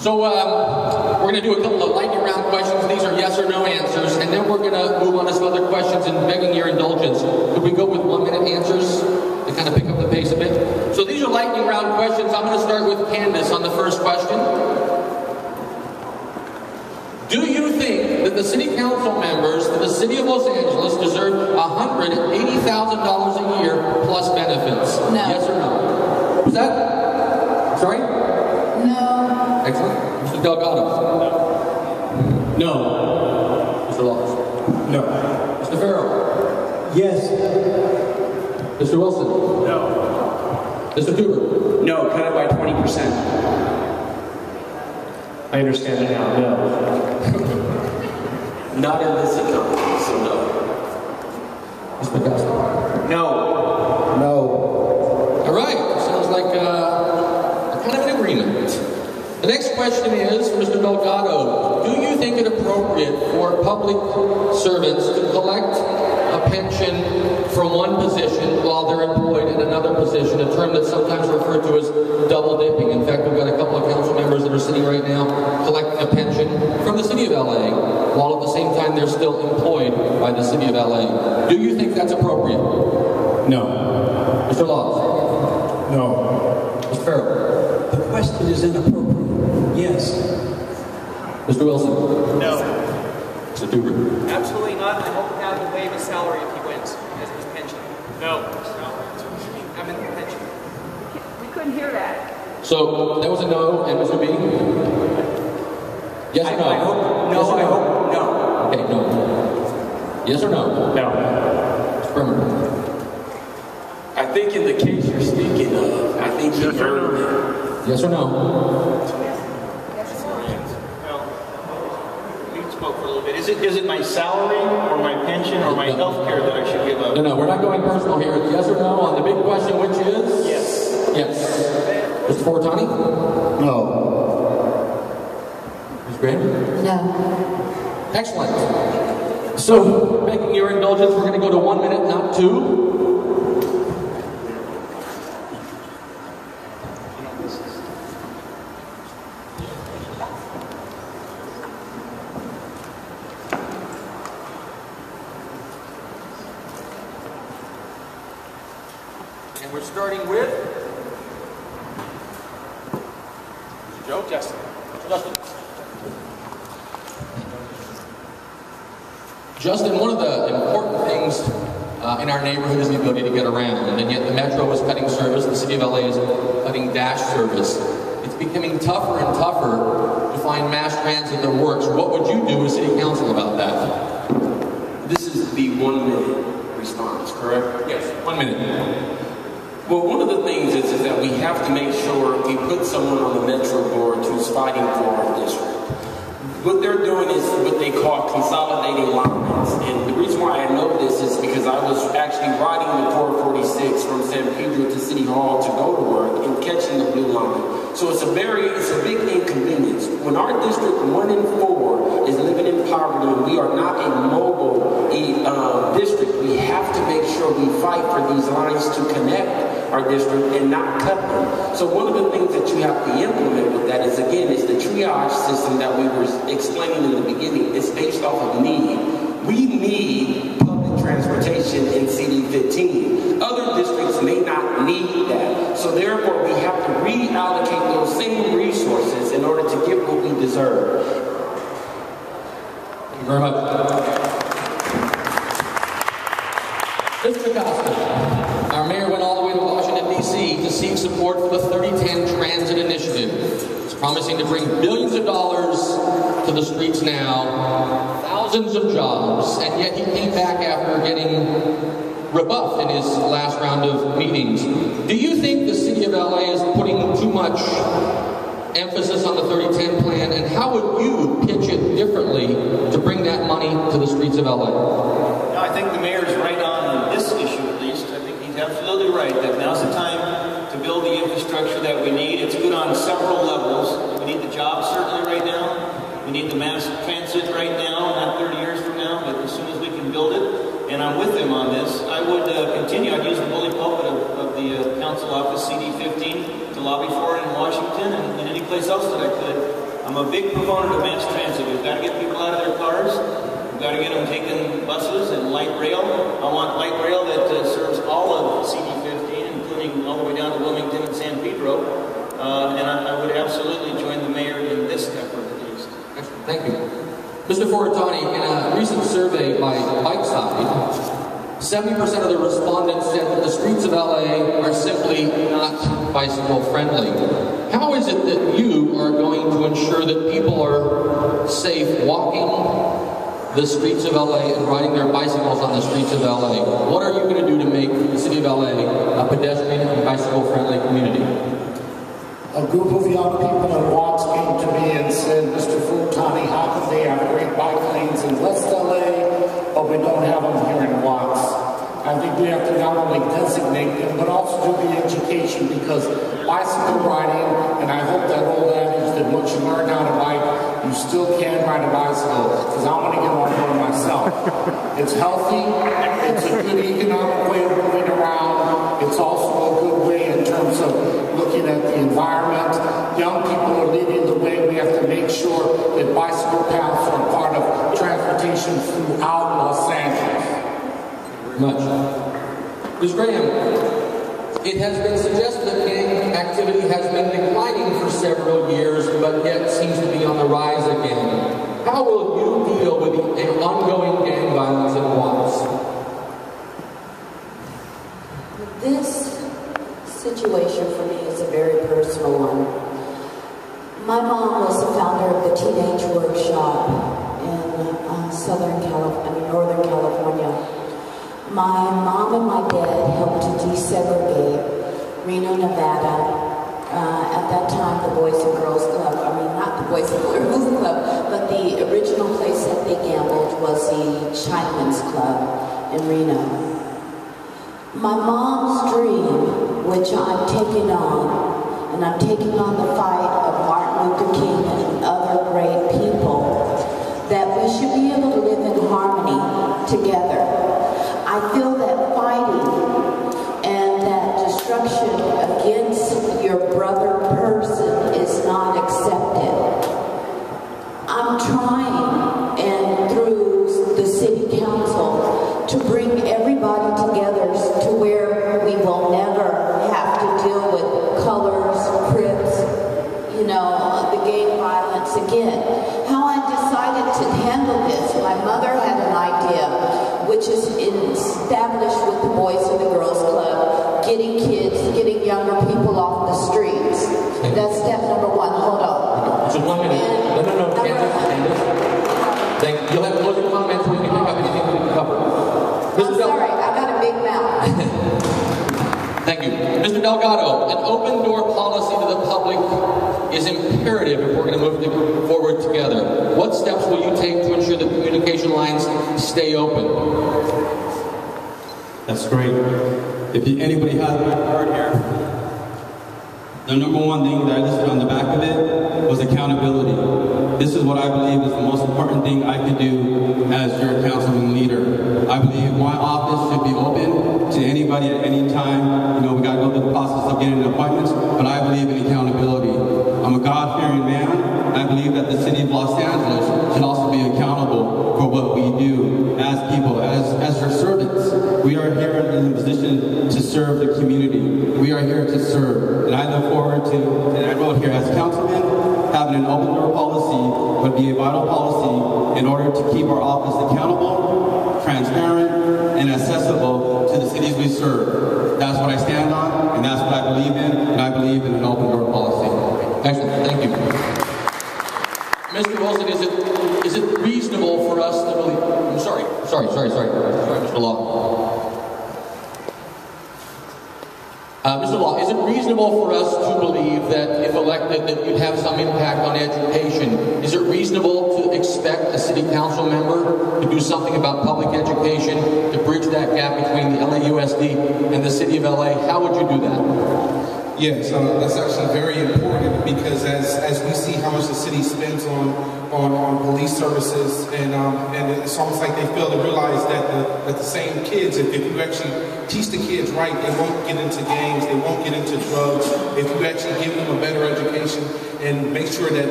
So we're going to do a couple of lightning round questions. These are yes or no answers, and then we're going to move on to some other questions and begging your indulgence. Could we go with 1 minute answers to kind of pick up the pace a bit? So these are lightning round questions. I'm going to start with Candace on the first question. Do you think that the city council members for the city of Los Angeles deserve $180,000 a year plus benefits? No. Yes or no? Was that? Sorry? No. Excellent. Mr. Delgado? No. Mr. Laws? No. Mr. Farrell? Yes. Mr. Wilson? No. Mr. Tuber? No, cut it by 20%. I understand it now. No. Not in this economy, so no. Mr. McCaskill? No. No. All right. Sounds like kind of an agreement. The next question is, Mr. Delgado, do you think it appropriate for public servants to collect a pension from one position while they're employed in another position, a term that's sometimes referred to as double dipping? In fact, we've got a couple of council members that are sitting right now collecting a pension from the city of LA, while at the same time they're still employed by the city of LA. Do you think that's appropriate? No. Mr. Laws? No. Mr. Farrell? The question is inappropriate. Yes. Mr. Wilson? No. Mr. Tuber? Absolutely not. I hope to have him waive his salary if he wins, as his pension. No. I'm in the pension. We couldn't hear that. So that was a no, and Mr. B? Yes or no? I hope, no, yes or I hope, no. Okay, no. Yes or no? No. Mr. Bremer? I think in the case you're speaking of, I think he earned it. Yes or no? You spoke for a little bit. Is it my salary or my pension or my health care that I should give up? No, we're not going personal here. It's yes or no on the big question, which is? Yes. Yes. Mr. Fortani? No. Ms. Graham? No. Excellent. So, begging your indulgence, we're going to go to 1 minute, not 2. And we're starting with Joe. Justin. Justin, one of the important things in our neighborhood is the ability to get around, and yet the Metro is cutting service, the city of LA is cutting dash service. It's becoming tougher and tougher to find mass transit that works. What would you do as city council about that? This is the 1 minute response, correct? Yes, 1 minute. Well, one of the things is that we have to make sure we put someone on the Metro board who's fighting for our district. What they're doing is what they call consolidating lines. And the reason why I know this is because I was actually riding the 446 from San Pedro to City Hall to go to work and catching the blue line. So it's a big inconvenience. When our district 1 in 4 is living in poverty and we are not a mobile district, we have to make sure we fight for these lines to connect our district and not cut them. So one of the things that you have to implement with that is, again, is the triage system that we were explaining in the beginning. It's based off of need. We need public transportation in CD15. Other districts may not need that. So therefore, we have to reallocate those same resources in order to get what we deserve. Thank you very much. Mr. Costa, our mayor went all the way to Washington, D.C. to seek support for the 3010 Transit Initiative. It's promising to bring billions of dollars to the streets now, thousands of jobs, and yet he came back after getting rebuffed in his last round of meetings. Do you think the city of LA is putting too much emphasis on the 3010 plan, and how would you pitch it differently to bring that money to the streets of LA? No, I think the mayor's right on this issue, at least. I think he's absolutely right that now's the time to build the infrastructure that we need. It's good on several levels. We need the jobs certainly right now. We need the mass transit right now, not 30 years from now, but as soon as we can build it. And I'm with him on this. I would continue. I'd use the bully pulpit of the council office, CD15, to lobby for it in Washington and any place else that I could. I'm a big proponent of mass transit. We've got to get people out of their cars. We've got to get them taking buses and light rail. I want light rail that serves all of CD15, including all the way down to Wilmington and San Pedro. And I would absolutely join the mayor in this effort at least. Excellent. Thank you. Mr. Fortani, in a recent survey by Bikeside, 70% of the respondents said that the streets of LA are simply not bicycle friendly. How is it that you are going to ensure that people are safe walking the streets of LA and riding their bicycles on the streets of LA? What are you going to do to make the city of LA a pedestrian and bicycle friendly community? A group of young people in Watts came to me and said, Mr. Fultani, how come they have great bike lanes in West LA, but we don't have them here in Watts? I think we have to not only designate them, but also do the education, because bicycle riding, and I hope that old adage that once you learn how to bike, you still can ride a bicycle, because I want to get on one myself. It's healthy, it's a good economic way of moving around, it's also a good way in terms of looking at the environment. Young people are leading the way. We have to make sure that bicycle paths are part of transportation throughout Los Angeles. Much. Ms. Graham, it has been suggested that gang activity has been declining for several years, but yet seems to be on the rise again. How will you deal with the ongoing gang violence in Watts? This situation for me is a very personal one. My mom was the founder of the Teenage Workshop in Northern California. My mom and my dad helped to desegregate Reno, Nevada. At that time, the Boys and Girls Club, not the Boys and Girls Club, but the original place that they gambled was the Chinaman's Club in Reno. My mom's dream, which I'm taking on, and I'm taking on the fight of Martin Luther King and other great people, that we should be able to live in harmony together. I feel that fighting and that destruction against your brother person is not accepted. I'm trying, and through the city council, to bring everybody together to where we will never have to deal with colors, Crips, the gang violence again. How I decided to handle this, my mother had an idea, which is established with the Boys and the Girls Club, getting kids, getting younger people off the streets. That's step number one. Hold on. Just 1 minute. No, Thank you. You'll have closing comments when you pick up anything we can cover. I'm sorry, I got a big mouth. Thank you. Mr. Delgado, an open door policy to the public is imperative if we're going to move forward together. What steps will you take to ensure that communication lines stay open? That's great. If anybody has my card here, the number one thing that I listed on the back of it was accountability. This is what I believe is the most important thing I can do as your councilman leader. I believe my office should be open to anybody at any time. We got to go through the process of getting appointments, but I believe in accountability. I'm a God-fearing man, and I believe that the city of Los Angeles should also be accountable for what we do as people, as your servants. We are here in a position to serve the community. We are here to serve, and I look forward to, and I wrote here as councilman, having an open door policy would be a vital policy in order to keep our office accountable, transparent, and accessible to the cities we serve. That's what I stand on, and that's what I believe in, and I believe in an open door policy. Excellent, thank you. Mr. Wilson, is it reasonable for us to believe... I'm sorry, Mr. Law. Mr. Law, is it reasonable for us to believe that if elected that you'd have some impact on education? Is it reasonable to expect a city council member to do something about public education, to bridge that gap between the LAUSD and the city of LA? How would you do that? Yes, that's actually very important because as we see how much the city spends on police services, and it's almost like they fail to realize that the same kids, if you actually teach the kids right, they won't get into gangs, they won't get into drugs. If you actually give them a better education and make sure that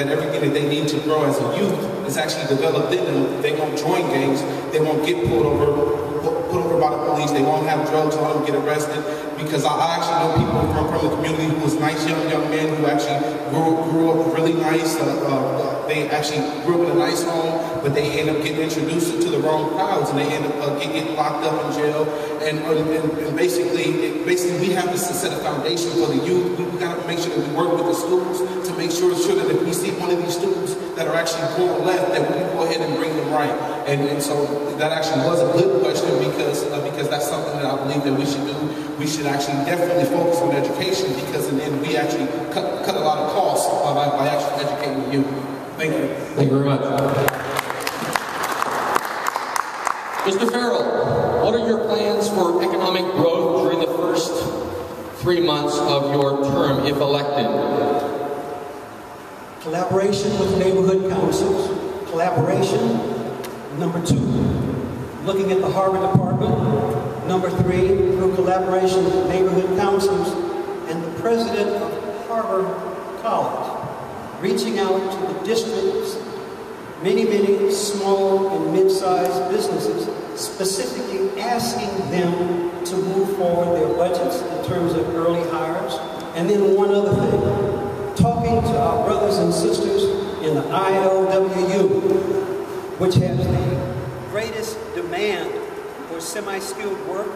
everything that they need to grow as a youth is actually developed in them, they won't join gangs, they won't get pulled over by the police, they won't have drugs on them, get arrested. Because I actually know people from the community who was nice young men who actually grew up really nice. They actually grew up in a nice home, but they end up getting introduced to the wrong crowds, and they end up getting locked up in jail. And basically we have to set a foundation for the youth. We got to make sure that we work with the schools to make sure that if we see one of these students that are actually going left, that we can go ahead and bring them right. And so that actually was a good question because that's something that I believe that we should do. We should actually definitely focus on education because then we actually cut a lot of costs by actually educating the youth. Thank you. Thank you very much. Mr. Farrell, what are your plans for economic growth during the first 3 months of your term, if elected? Collaboration with neighborhood councils. Collaboration. Number 2, looking at the harbor department. Number 3, through collaboration with neighborhood councils and the president of Harbor College, reaching out to the district's many small and mid-sized businesses, specifically asking them to move forward their budgets in terms of early hires. And then one other thing, talking to our brothers and sisters in the ILWU, which has the greatest demand for semi-skilled work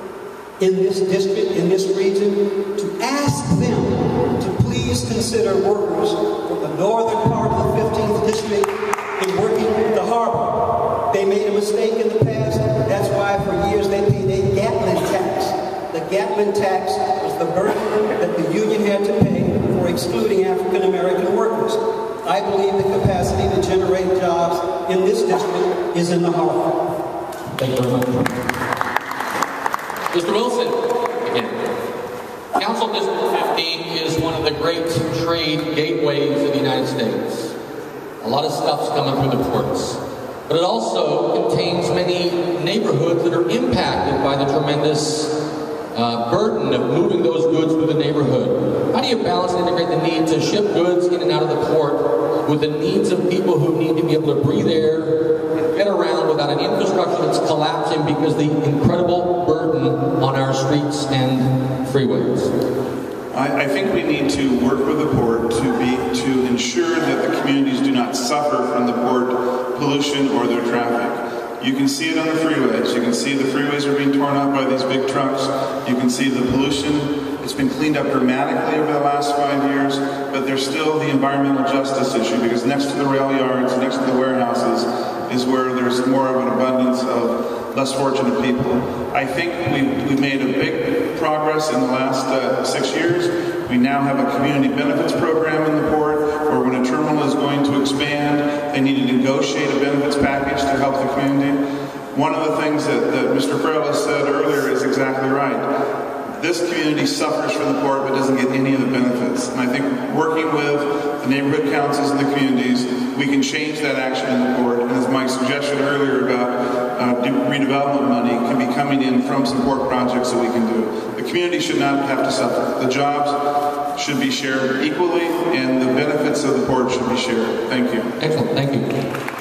in this district, in this region, to ask them to please consider workers from the northern part of the 15th district in working the harbor. They made a mistake in the past. That's why for years they paid a Gatlin tax. The Gatlin tax was the burden that the union had to pay for excluding African American workers. I believe the capacity to generate jobs in this district is in the harbor. Thank you very much. Mr. Wilson, again. Council District 15 is one of the great trade gateways of the United States. A lot of stuff's coming through the ports. But it also contains many neighborhoods that are impacted by the tremendous burden of moving those goods through the neighborhood. How do you balance and integrate the need to ship goods in and out of the port with the needs of people who need to be able to breathe air and get around without an infrastructure that's collapsing because of the incredible burden on our streets and freeways? I think we need to work with the port to ensure that the communities do not suffer from the port pollution or their traffic. You can see it on the freeways. You can see the freeways are being torn up by these big trucks. You can see the pollution. It's been cleaned up dramatically over the last 5 years, but there's still the environmental justice issue because next to the rail yards, next to the warehouses, is where there's more of an abundance of less fortunate people. I think we've made a big progress in the last 6 years. We now have a community benefits program in the port where when a terminal is going to expand, they need to negotiate a benefits package to help the community. One of the things that Mr. Farrell has said earlier is exactly right. This community suffers from the port but doesn't get any of the benefits. And I think working with the neighborhood councils and the communities, we can change that action in the port. And as Mike suggested earlier about redevelopment money can be coming in from some port projects that we can do. The community should not have to suffer. The jobs should be shared equally and the benefits of the port should be shared. Thank you. Excellent. Thank you.